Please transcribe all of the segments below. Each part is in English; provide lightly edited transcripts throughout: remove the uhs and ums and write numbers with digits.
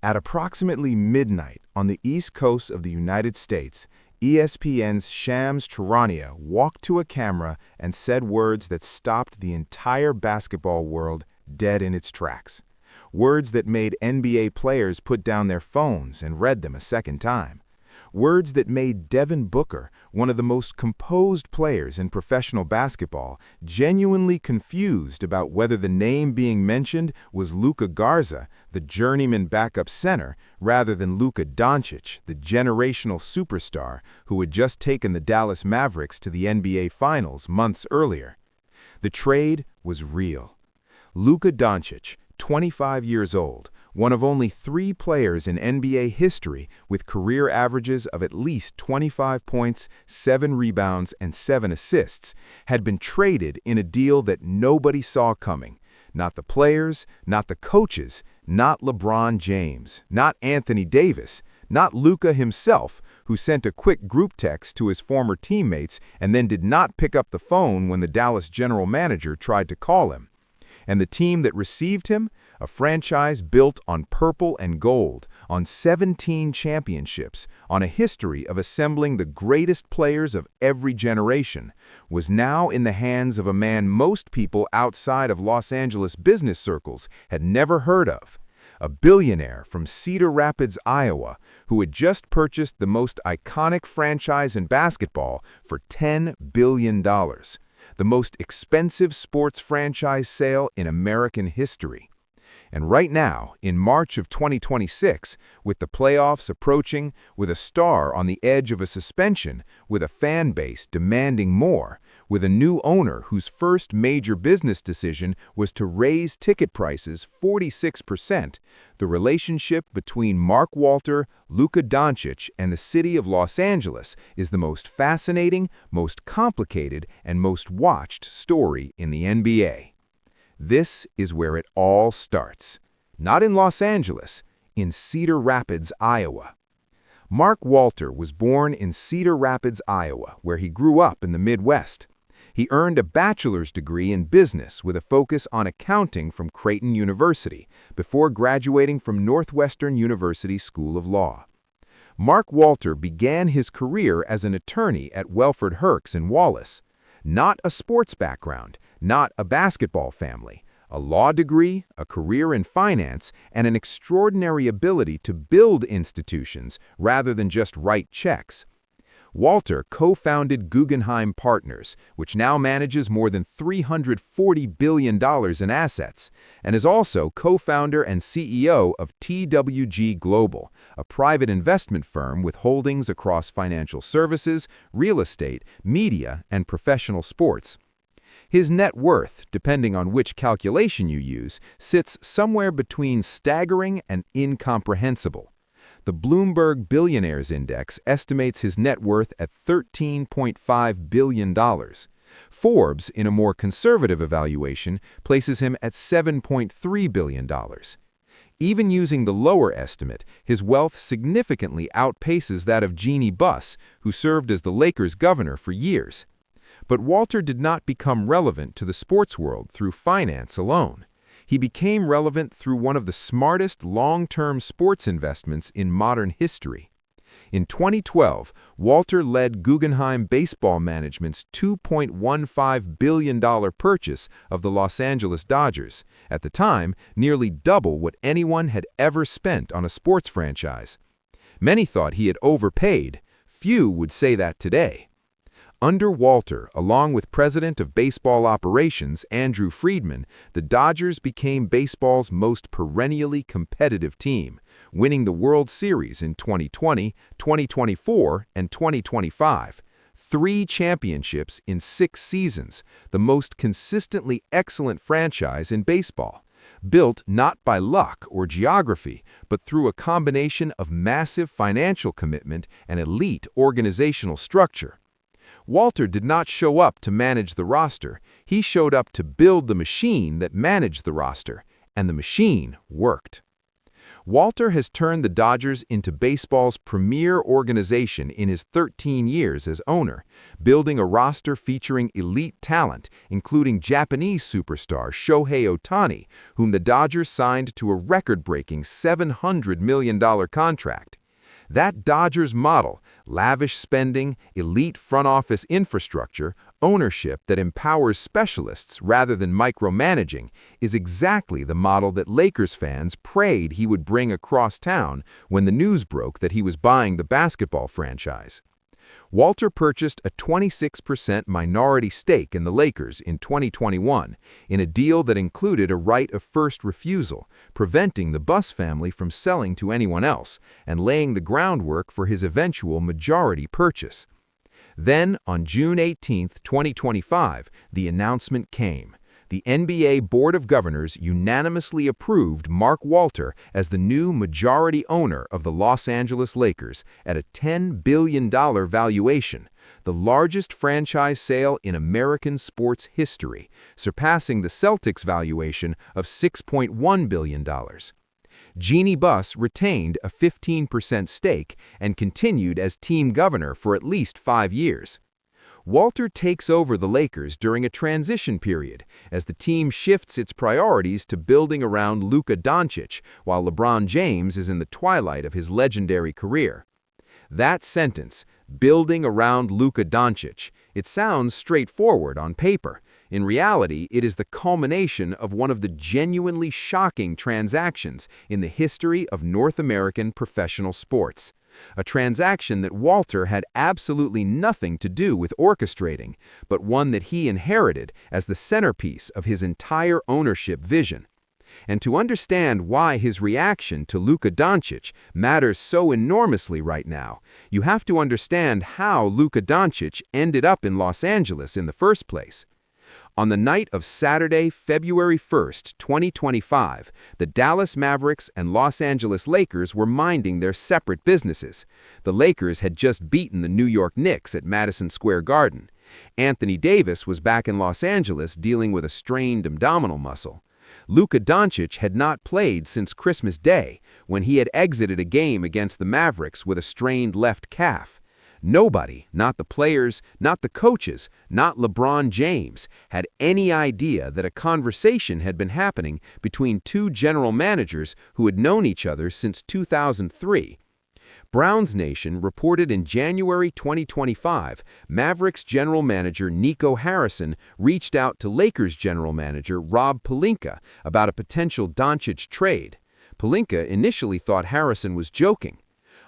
At approximately midnight on the East Coast of the United States, ESPN's Shams Charania walked to a camera and said words that stopped the entire basketball world dead in its tracks. Words that made NBA players put down their phones and read them a second time. Words that made Devin Booker, one of the most composed players in professional basketball, genuinely confused about whether the name being mentioned was Luka Garza, the journeyman backup center, rather than Luka Dončić, the generational superstar who had just taken the Dallas Mavericks to the NBA Finals months earlier. The trade was real. Luka Dončić, 25 years old, one of only 3 players in NBA history with career averages of at least 25 points, 7 rebounds, and 7 assists, had been traded in a deal that nobody saw coming. Not the players, not the coaches, not LeBron James, not Anthony Davis, not Luka himself, who sent a quick group text to his former teammates and then did not pick up the phone when the Dallas general manager tried to call him. And the team that received him, a franchise built on purple and gold, on 17 championships, on a history of assembling the greatest players of every generation, was now in the hands of a man most people outside of Los Angeles business circles had never heard of. A billionaire from Cedar Rapids, Iowa, who had just purchased the most iconic franchise in basketball for $10 billion. The most expensive sports franchise sale in American history. And right now, in March of 2026, with the playoffs approaching, with a star on the edge of a suspension, with a fan base demanding more, with a new owner whose first major business decision was to raise ticket prices 46%, the relationship between Mark Walter, Luka Dončić, and the city of Los Angeles is the most fascinating, most complicated, and most watched story in the NBA. This is where it all starts. Not in Los Angeles, in Cedar Rapids, Iowa. Mark Walter was born in Cedar Rapids, Iowa, where he grew up in the Midwest. He earned a bachelor's degree in business with a focus on accounting from Creighton University before graduating from Northwestern University School of Law. Mark Walter began his career as an attorney at Welford Herx in Wallace. Not a sports background, not a basketball family, a law degree, a career in finance, and an extraordinary ability to build institutions rather than just write checks. Walter co-founded Guggenheim Partners, which now manages more than $340 billion in assets, and is also co-founder and CEO of TWG Global, a private investment firm with holdings across financial services, real estate, media, and professional sports. His net worth, depending on which calculation you use, sits somewhere between staggering and incomprehensible. The Bloomberg Billionaires Index estimates his net worth at $13.5 billion. Forbes, in a more conservative evaluation, places him at $7.3 billion. Even using the lower estimate, his wealth significantly outpaces that of Jeannie Buss, who served as the Lakers' governor for years. But Walter did not become relevant to the sports world through finance alone. He became relevant through one of the smartest long-term sports investments in modern history. In 2012, Walter led Guggenheim Baseball Management's $2.15 billion purchase of the Los Angeles Dodgers, at the time nearly double what anyone had ever spent on a sports franchise. Many thought he had overpaid. Few would say that today. Under Walter, along with President of Baseball Operations Andrew Friedman, the Dodgers became baseball's most perennially competitive team, winning the World Series in 2020, 2024, and 2025. 3 championships in 6 seasons, the most consistently excellent franchise in baseball. Built not by luck or geography, but through a combination of massive financial commitment and elite organizational structure. Walter did not show up to manage the roster. He showed up to build the machine that managed the roster, and the machine worked. Walter has turned the Dodgers into baseball's premier organization in his 13 years as owner, building a roster featuring elite talent, including Japanese superstar Shohei Ohtani, whom the Dodgers signed to a record-breaking $700 million contract. That Dodgers model, lavish spending, elite front office infrastructure, ownership that empowers specialists rather than micromanaging, is exactly the model that Lakers fans prayed he would bring across town when the news broke that he was buying the basketball franchise. Walter purchased a 26% minority stake in the Lakers in 2021 in a deal that included a right of first refusal, preventing the Buss family from selling to anyone else and laying the groundwork for his eventual majority purchase. Then, on June 18, 2025, the announcement came. The NBA Board of Governors unanimously approved Mark Walter as the new majority owner of the Los Angeles Lakers at a $10 billion valuation, the largest franchise sale in American sports history, surpassing the Celtics' valuation of $6.1 billion. Jeannie Buss retained a 15% stake and continued as team governor for at least 5 years. Walter takes over the Lakers during a transition period as the team shifts its priorities to building around Luka Dončić while LeBron James is in the twilight of his legendary career. That sentence, building around Luka Dončić, it sounds straightforward on paper. In reality, it is the culmination of one of the genuinely shocking transactions in the history of North American professional sports. A transaction that Walter had absolutely nothing to do with orchestrating, but one that he inherited as the centerpiece of his entire ownership vision. And to understand why his reaction to Luka Dončić matters so enormously right now, you have to understand how Luka Dončić ended up in Los Angeles in the first place. On the night of Saturday, February 1, 2025, the Dallas Mavericks and Los Angeles Lakers were minding their separate businesses. The Lakers had just beaten the New York Knicks at Madison Square Garden. Anthony Davis was back in Los Angeles dealing with a strained abdominal muscle. Luka Dončić had not played since Christmas Day, when he had exited a game against the Mavericks with a strained left calf. Nobody, not the players, not the coaches, not LeBron James, had any idea that a conversation had been happening between two general managers who had known each other since 2003. Browns Nation reported in January 2025, Mavericks general manager Nico Harrison reached out to Lakers general manager Rob Pelinka about a potential Dončić trade. Pelinka initially thought Harrison was joking.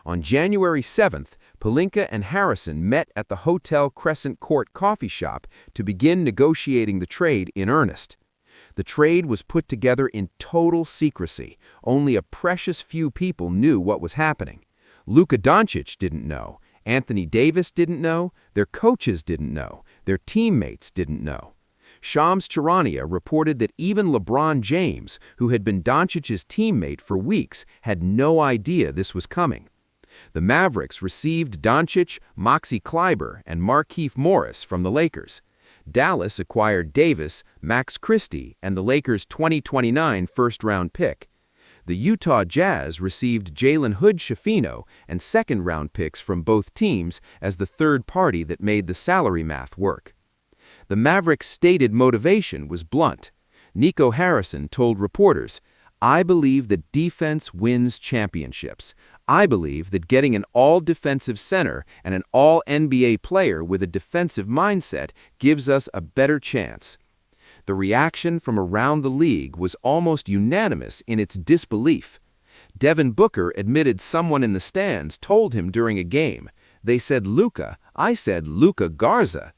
On January 7th, Pelinka and Harrison met at the Hotel Crescent Court coffee shop to begin negotiating the trade in earnest. The trade was put together in total secrecy. Only a precious few people knew what was happening. Luka Dončić didn't know. Anthony Davis didn't know. Their coaches didn't know. Their teammates didn't know. Shams Charania reported that even LeBron James, who had been Dončić's teammate for weeks, had no idea this was coming. The Mavericks received Dončić, Maxi Kleber, and Markieff Morris from the Lakers. Dallas acquired Davis, Max Christie, and the Lakers' 2029 first-round pick. The Utah Jazz received Jalen Hood-Schifino and second-round picks from both teams as the third party that made the salary math work. The Mavericks' stated motivation was blunt. Nico Harrison told reporters, "I believe that defense wins championships. I believe that getting an all-defensive center and an all-NBA player with a defensive mindset gives us a better chance." The reaction from around the league was almost unanimous in its disbelief. Devin Booker admitted someone in the stands told him during a game, "They said Luka, I said Luka Garza."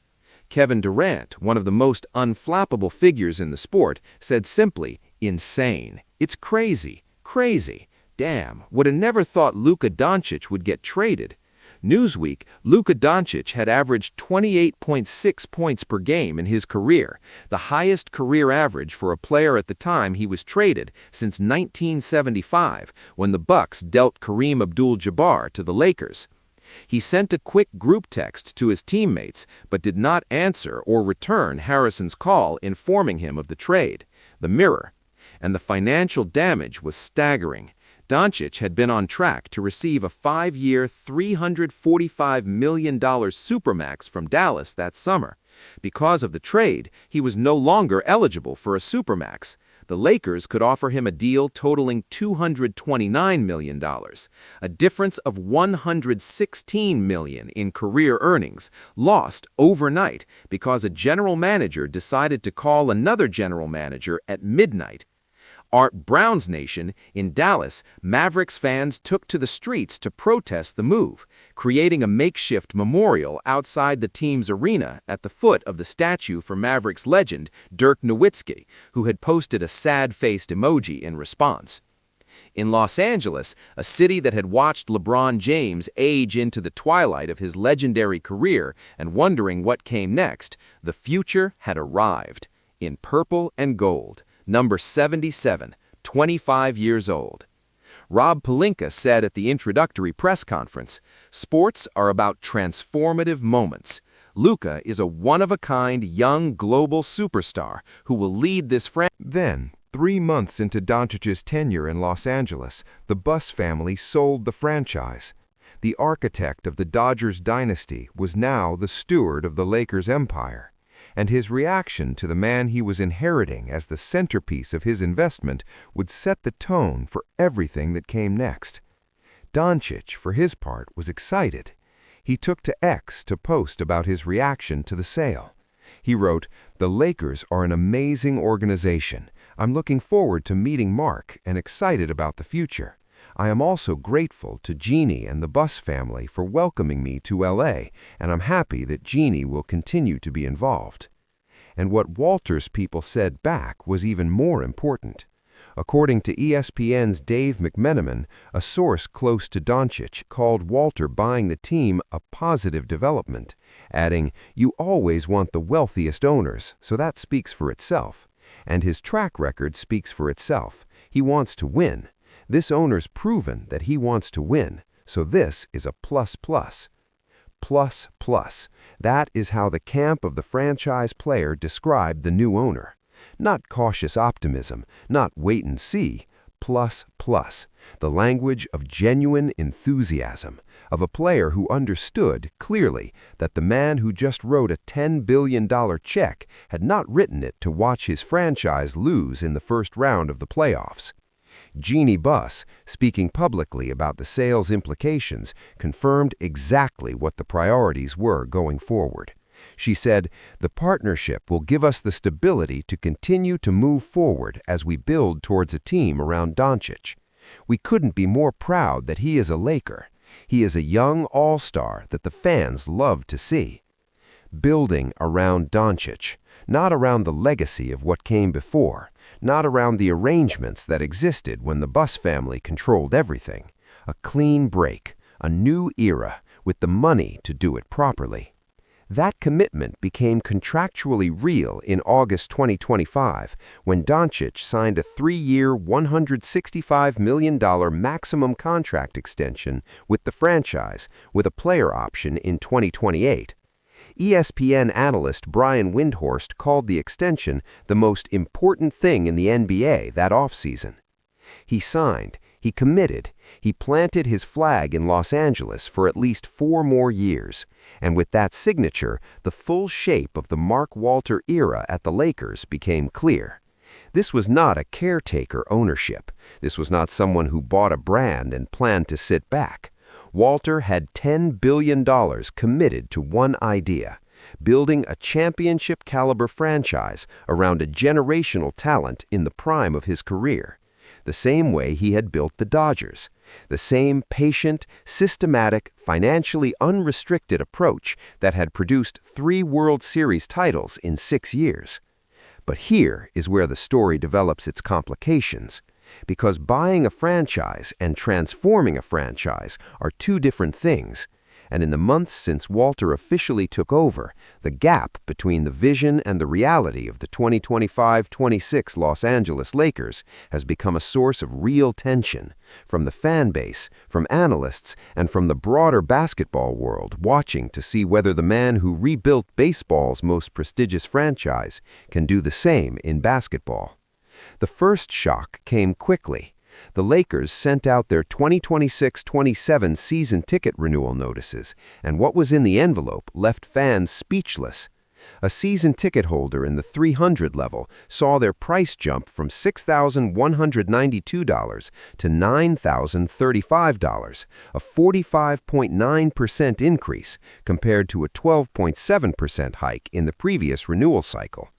Kevin Durant, one of the most unflappable figures in the sport, said simply, "Insane. It's crazy. Crazy. Damn, would have never thought Luka Dončić would get traded." Newsweek, Luka Dončić had averaged 28.6 points per game in his career, the highest career average for a player at the time he was traded since 1975, when the Bucks dealt Kareem Abdul-Jabbar to the Lakers. He sent a quick group text to his teammates, but did not answer or return Harrison's call informing him of the trade. The Mirror. And the financial damage was staggering. Dončić had been on track to receive a 5-year, $345 million supermax from Dallas that summer. Because of the trade, he was no longer eligible for a supermax. The Lakers could offer him a deal totaling $229 million, a difference of $116 million in career earnings, lost overnight because a general manager decided to call another general manager at midnight. Art Brown's Nation, in Dallas, Mavericks fans took to the streets to protest the move, creating a makeshift memorial outside the team's arena at the foot of the statue for Mavericks legend Dirk Nowitzki, who had posted a sad-faced emoji in response. In Los Angeles, a city that had watched LeBron James age into the twilight of his legendary career and wondering what came next, the future had arrived. In purple and gold. Number 77, 25 years old. Rob Pelinka said at the introductory press conference, "Sports are about transformative moments. Luka is a one-of-a-kind young global superstar who will lead this franchise." Then, 3 months into Dončić's tenure in Los Angeles, the Buss family sold the franchise. The architect of the Dodgers dynasty was now the steward of the Lakers empire. And his reaction to the man he was inheriting as the centerpiece of his investment would set the tone for everything that came next. Dončić, for his part, was excited. He took to X to post about his reaction to the sale. He wrote, "The Lakers are an amazing organization. I'm looking forward to meeting Mark and excited about the future. I am also grateful to Jeannie and the Buss family for welcoming me to LA, and I'm happy that Jeannie will continue to be involved." And what Walter's people said back was even more important. According to ESPN's Dave McMenamin, a source close to Dončić called Walter buying the team a positive development, adding, "You always want the wealthiest owners, so that speaks for itself. And his track record speaks for itself. He wants to win. This owner's proven that he wants to win, so this is a plus plus." Plus plus. That is how the camp of the franchise player described the new owner. Not cautious optimism, not wait and see. Plus plus. The language of genuine enthusiasm, of a player who understood clearly that the man who just wrote a $10 billion check had not written it to watch his franchise lose in the first round of the playoffs. Jeannie Buss, speaking publicly about the sale's implications, confirmed exactly what the priorities were going forward. She said, "The partnership will give us the stability to continue to move forward as we build towards a team around Dončić. We couldn't be more proud that he is a Laker. He is a young all-star that the fans love to see." Building around Dončić, not around the legacy of what came before, not around the arrangements that existed when the Buss family controlled everything. A clean break, a new era, with the money to do it properly. That commitment became contractually real in August 2025 when Dončić signed a 3-year, $165 million maximum contract extension with the franchise, with a player option in 2028. ESPN analyst Brian Windhorst called the extension the most important thing in the NBA that offseason. He signed, he committed, he planted his flag in Los Angeles for at least 4 more years, and with that signature, the full shape of the Mark Walter era at the Lakers became clear. This was not a caretaker ownership. This was not someone who bought a brand and planned to sit back. Walter had $10 billion committed to one idea: building a championship-caliber franchise around a generational talent in the prime of his career. The same way he had built the Dodgers. The same patient, systematic, financially unrestricted approach that had produced 3 World Series titles in 6 years. But here is where the story develops its complications. Because buying a franchise and transforming a franchise are 2 different things, and in the months since Walter officially took over, the gap between the vision and the reality of the 2025-26 Los Angeles Lakers has become a source of real tension, from the fan base, from analysts, and from the broader basketball world watching to see whether the man who rebuilt baseball's most prestigious franchise can do the same in basketball. The first shock came quickly. The Lakers sent out their 2026-27 season ticket renewal notices, and what was in the envelope left fans speechless. A season ticket holder in the 300 level saw their price jump from $6,192 to $9,035, a 45.9% increase compared to a 12.7% hike in the previous renewal cycle.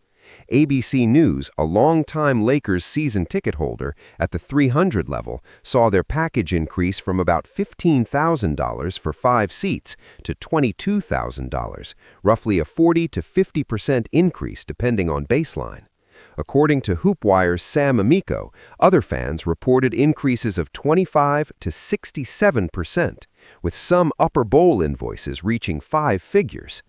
ABC News, a longtime Lakers season ticket holder at the 300 level, saw their package increase from about $15,000 for 5 seats to $22,000, roughly a 40 to 50% increase depending on baseline. According to Hoopwire's Sam Amico, other fans reported increases of 25 to 67%, with some upper bowl invoices reaching 5 figures.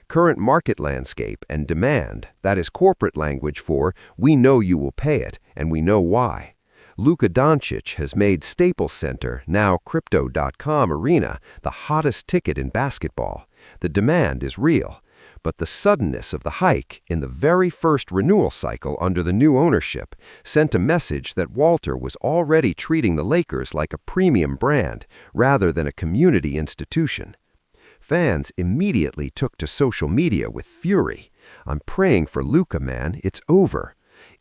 Current market landscape and demand, that is corporate language for "we know you will pay it, and we know why." Luka Dončić has made Staples Center, now Crypto.com Arena, the hottest ticket in basketball. The demand is real, but the suddenness of the hike in the very first renewal cycle under the new ownership sent a message that Walter was already treating the Lakers like a premium brand rather than a community institution. Fans immediately took to social media with fury. "I'm praying for Luka, man. It's over."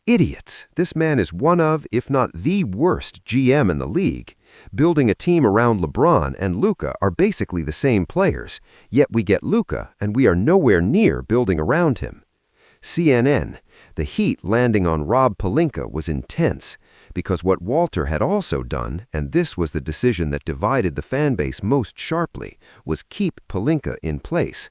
Idiots! This man is one of, if not the worst GM in the league. Building a team around LeBron and Luka are basically the same players, yet we get Luka and we are nowhere near building around him. CNN. The heat landing on Rob Pelinka was intense, because what Walter had also done, and this was the decision that divided the fan base most sharply, was keep Pelinka in place.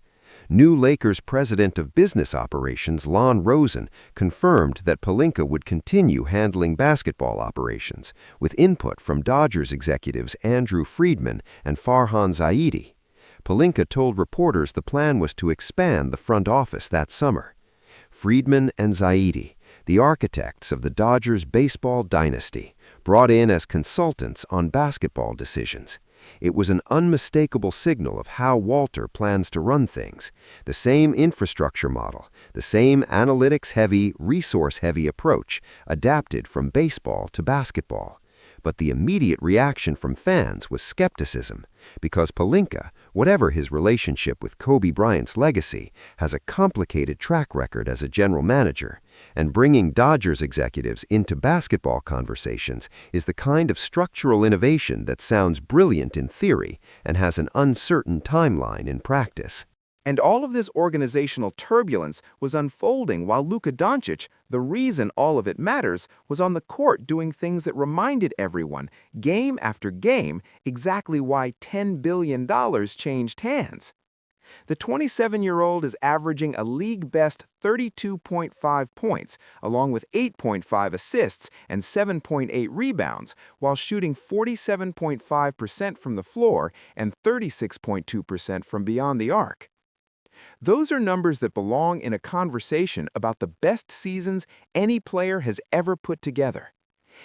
New Lakers president of business operations Lon Rosen confirmed that Pelinka would continue handling basketball operations, with input from Dodgers executives Andrew Friedman and Farhan Zaidi. Pelinka told reporters the plan was to expand the front office that summer. Friedman and Zaidi, the architects of the Dodgers baseball dynasty, brought in as consultants on basketball decisions. It was an unmistakable signal of how Walter plans to run things. The same infrastructure model, the same analytics-heavy, resource-heavy approach, adapted from baseball to basketball. But the immediate reaction from fans was skepticism, because Pelinka, whatever his relationship with Kobe Bryant's legacy, has a complicated track record as a general manager, and bringing Dodgers executives into basketball conversations is the kind of structural innovation that sounds brilliant in theory and has an uncertain timeline in practice. And all of this organizational turbulence was unfolding while Luka Dončić, the reason all of it matters, was on the court doing things that reminded everyone, game after game, exactly why $10 billion changed hands. The 27-year-old is averaging a league-best 32.5 points, along with 8.5 assists and 7.8 rebounds, while shooting 47.5% from the floor and 36.2% from beyond the arc. Those are numbers that belong in a conversation about the best seasons any player has ever put together.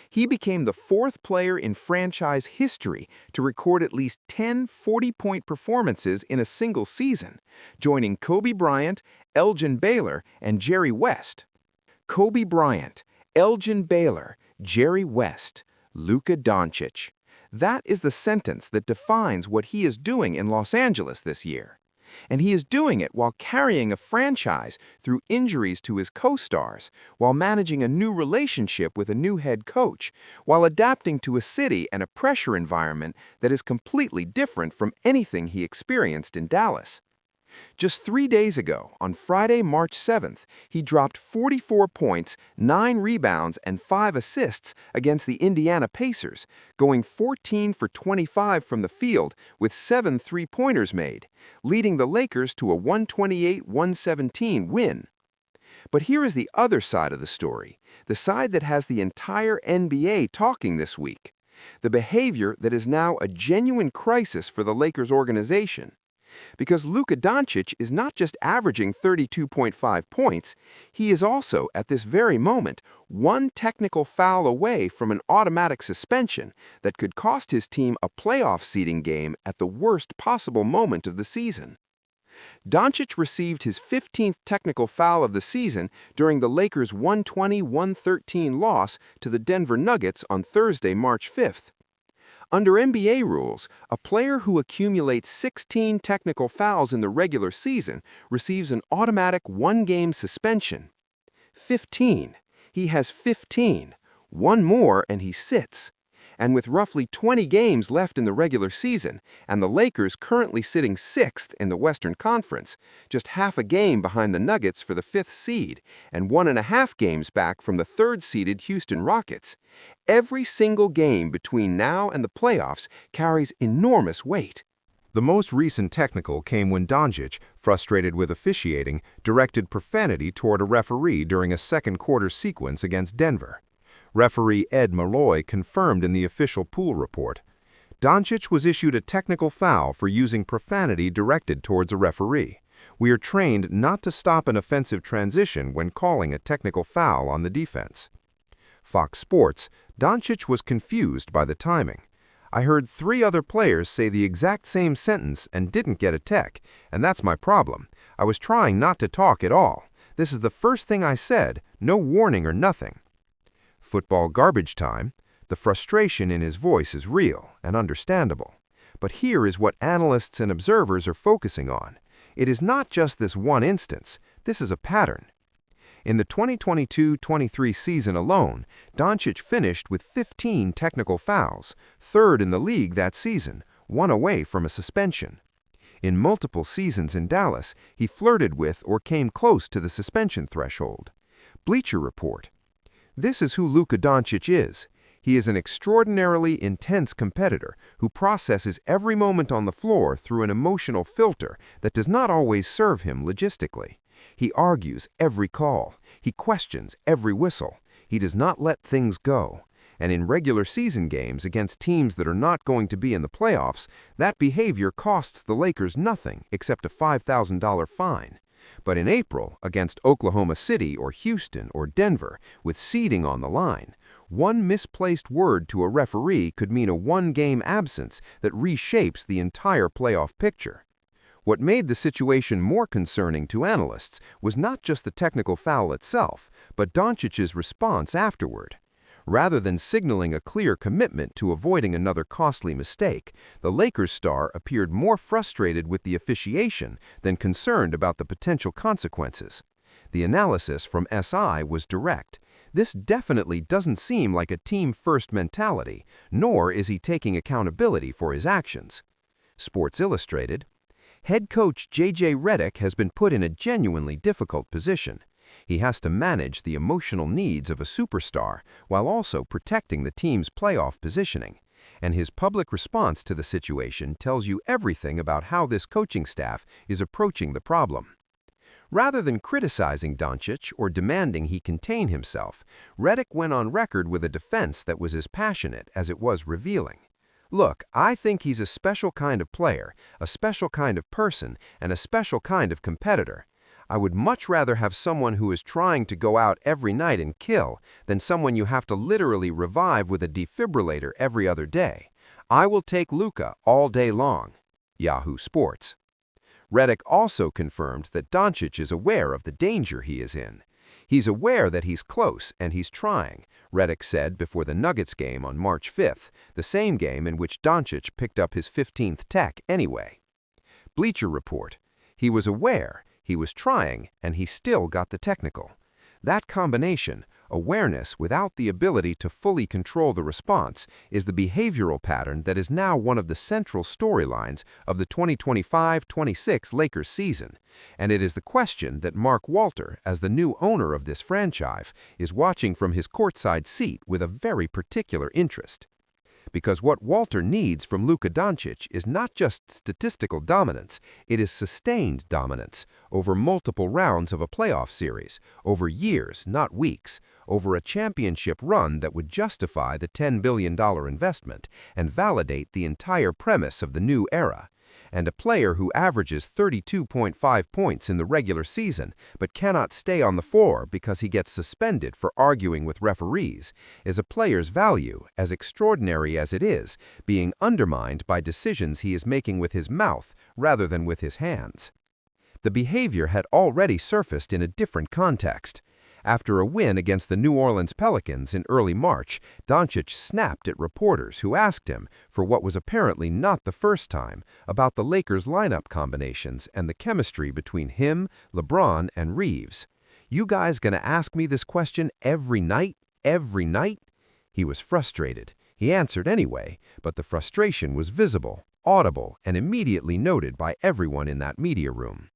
He became the 4th player in franchise history to record at least 10 40-point performances in a single season, joining Kobe Bryant, Elgin Baylor, and Jerry West. Kobe Bryant, Elgin Baylor, Jerry West, Luka Dončić. That is the sentence that defines what he is doing in Los Angeles this year. And he is doing it while carrying a franchise through injuries to his co-stars, while managing a new relationship with a new head coach, while adapting to a city and a pressure environment that is completely different from anything he experienced in Dallas. Just 3 days ago, on Friday, March 7th, he dropped 44 points, 9 rebounds, and 5 assists against the Indiana Pacers, going 14 for 25 from the field with 7 three-pointers made, leading the Lakers to a 128-117 win. But here is the other side of the story, the side that has the entire NBA talking this week, the behavior that is now a genuine crisis for the Lakers organization. Because Luka Dončić is not just averaging 32.5 points, he is also, at this very moment, one technical foul away from an automatic suspension that could cost his team a playoff seeding game at the worst possible moment of the season. Dončić received his 15th technical foul of the season during the Lakers' 120-113 loss to the Denver Nuggets on Thursday, March 5th. Under NBA rules, a player who accumulates 16 technical fouls in the regular season receives an automatic one-game suspension. 15. He has 15. One more and he sits. And with roughly 20 games left in the regular season, and the Lakers currently sitting 6th in the Western Conference, just half a game behind the Nuggets for the 5th seed, and 1.5 games back from the 3rd-seeded Houston Rockets, every single game between now and the playoffs carries enormous weight. The most recent technical came when Dončić, frustrated with officiating, directed profanity toward a referee during a second-quarter sequence against Denver. Referee Ed Malloy confirmed in the official pool report. Dončić was issued a technical foul for using profanity directed towards a referee. We are trained not to stop an offensive transition when calling a technical foul on the defense. Fox Sports, Dončić was confused by the timing. I heard 3 other players say the exact same sentence and didn't get a tech, and that's my problem. I was trying not to talk at all. This is the first thing I said, no warning or nothing. Football garbage time, the frustration in his voice is real and understandable. But here is what analysts and observers are focusing on. It is not just this one instance, this is a pattern. In the 2022-23 season alone, Dončić finished with 15 technical fouls, 3rd in the league that season, 1 away from a suspension. In multiple seasons in Dallas, he flirted with or came close to the suspension threshold. Bleacher Report. This is who Luka Dončić is. He is an extraordinarily intense competitor who processes every moment on the floor through an emotional filter that does not always serve him logistically. He argues every call. He questions every whistle. He does not let things go. And in regular season games against teams that are not going to be in the playoffs, that behavior costs the Lakers nothing except a $5,000 fine. But in April, against Oklahoma City or Houston or Denver, with seeding on the line, one misplaced word to a referee could mean a one-game absence that reshapes the entire playoff picture. What made the situation more concerning to analysts was not just the technical foul itself, but Dončić's response afterward. Rather than signaling a clear commitment to avoiding another costly mistake, the Lakers star appeared more frustrated with the officiation than concerned about the potential consequences. The analysis from SI was direct. This definitely doesn't seem like a team-first mentality, nor is he taking accountability for his actions. Sports Illustrated. Head coach J.J. Redick has been put in a genuinely difficult position. He has to manage the emotional needs of a superstar while also protecting the team's playoff positioning. And his public response to the situation tells you everything about how this coaching staff is approaching the problem. Rather than criticizing Dončić or demanding he contain himself, Redick went on record with a defense that was as passionate as it was revealing. Look, I think he's a special kind of player, a special kind of person, and a special kind of competitor. I would much rather have someone who is trying to go out every night and kill than someone you have to literally revive with a defibrillator every other day. I will take Luka all day long. Yahoo Sports. Redick also confirmed that Dončić is aware of the danger he is in. He's aware that he's close and he's trying, Redick said before the Nuggets game on March 5th, the same game in which Dončić picked up his 15th tech anyway. Bleacher Report. He was aware, he was trying, and he still got the technical. That combination, awareness without the ability to fully control the response, is the behavioral pattern that is now one of the central storylines of the 2025-26 Lakers season. And it is the question that Mark Walter, as the new owner of this franchise, is watching from his courtside seat with a very particular interest. Because what Walter needs from Luka Dončić is not just statistical dominance, it is sustained dominance over multiple rounds of a playoff series, over years, not weeks, over a championship run that would justify the $10 billion investment and validate the entire premise of the new era. And a player who averages 32.5 points in the regular season but cannot stay on the floor because he gets suspended for arguing with referees is a player's value, as extraordinary as it is, being undermined by decisions he is making with his mouth rather than with his hands. The behavior had already surfaced in a different context. After a win against the New Orleans Pelicans in early March, Dončić snapped at reporters who asked him, for what was apparently not the first time, about the Lakers' lineup combinations and the chemistry between him, LeBron, and Reeves. "You guys gonna ask me this question every night? Every night?" He was frustrated. He answered anyway, but the frustration was visible, audible, and immediately noted by everyone in that media room.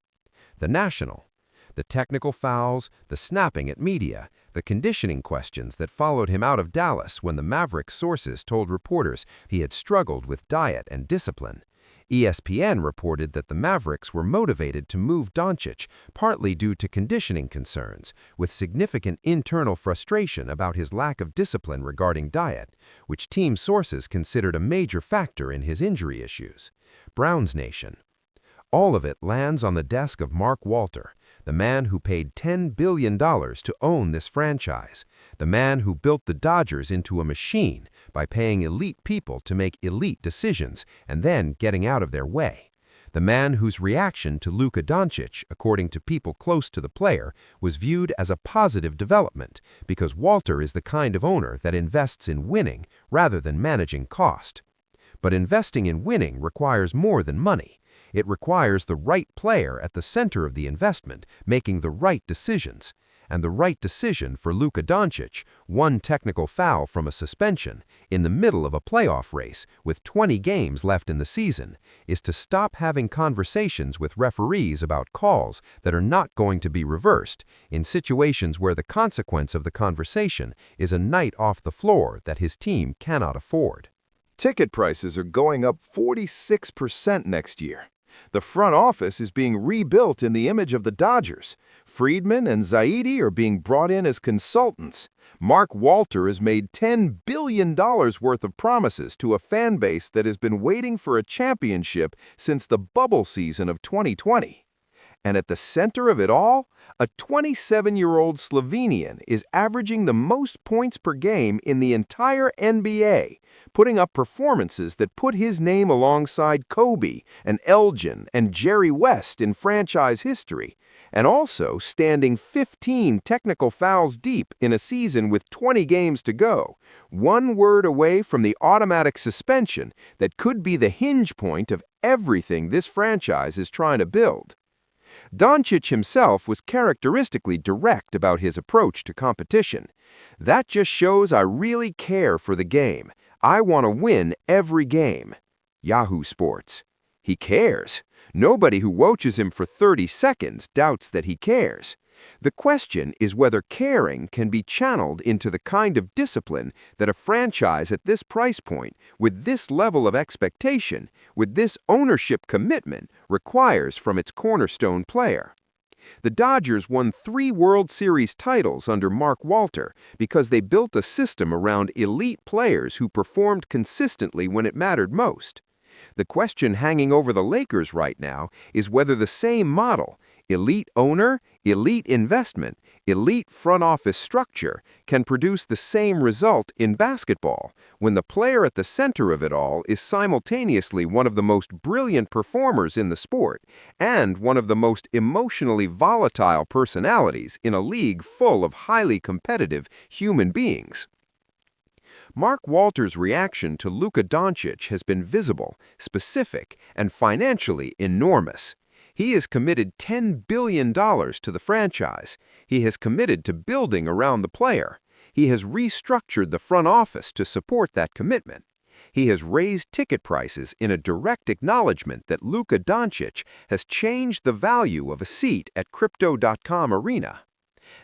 The National. The technical fouls, the snapping at media, the conditioning questions that followed him out of Dallas when the Mavericks sources told reporters he had struggled with diet and discipline. ESPN reported that the Mavericks were motivated to move Dončić partly due to conditioning concerns, with significant internal frustration about his lack of discipline regarding diet, which team sources considered a major factor in his injury issues. Browns Nation. All of it lands on the desk of Mark Walter, the man who paid $10 billion to own this franchise, the man who built the Dodgers into a machine by paying elite people to make elite decisions and then getting out of their way, the man whose reaction to Luka Dončić, according to people close to the player, was viewed as a positive development because Walter is the kind of owner that invests in winning rather than managing cost. But investing in winning requires more than money. It requires the right player at the center of the investment, making the right decisions. And the right decision for Luka Dončić, one technical foul from a suspension, in the middle of a playoff race with 20 games left in the season, is to stop having conversations with referees about calls that are not going to be reversed in situations where the consequence of the conversation is a night off the floor that his team cannot afford. Ticket prices are going up 46% next year. The front office is being rebuilt in the image of the Dodgers. Friedman and Zaidi are being brought in as consultants. Mark Walter has made $10 billion worth of promises to a fan base that has been waiting for a championship since the bubble season of 2020. And at the center of it all, a 27-year-old Slovenian is averaging the most points per game in the entire NBA, putting up performances that put his name alongside Kobe and Elgin and Jerry West in franchise history, and also standing 15 technical fouls deep in a season with 20 games to go, one word away from the automatic suspension that could be the hinge point of everything this franchise is trying to build. Dončić himself was characteristically direct about his approach to competition. "That just shows I really care for the game. I want to win every game." Yahoo Sports. He cares. Nobody who watches him for 30 seconds doubts that he cares. The question is whether caring can be channeled into the kind of discipline that a franchise at this price point, with this level of expectation, with this ownership commitment, requires from its cornerstone player. The Dodgers won 3 World Series titles under Mark Walter because they built a system around elite players who performed consistently when it mattered most. The question hanging over the Lakers right now is whether the same model, elite owner, elite investment, elite front office structure, can produce the same result in basketball when the player at the center of it all is simultaneously one of the most brilliant performers in the sport and one of the most emotionally volatile personalities in a league full of highly competitive human beings. Mark Walter's reaction to Luka Dončić has been visible, specific, and financially enormous. He has committed $10 billion to the franchise. He has committed to building around the player. He has restructured the front office to support that commitment. He has raised ticket prices in a direct acknowledgement that Luka Dončić has changed the value of a seat at Crypto.com Arena.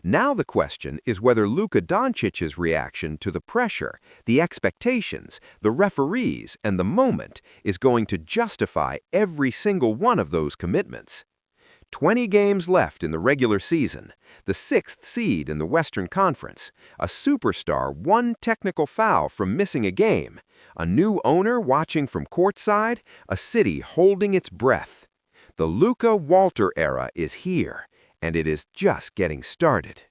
Now the question is whether Luka Dončić's reaction to the pressure, the expectations, the referees, and the moment is going to justify every single one of those commitments. 20 games left in the regular season, the 6th seed in the Western Conference, a superstar one technical foul from missing a game, a new owner watching from courtside, a city holding its breath. The Luka Walter era is here, and it is just getting started.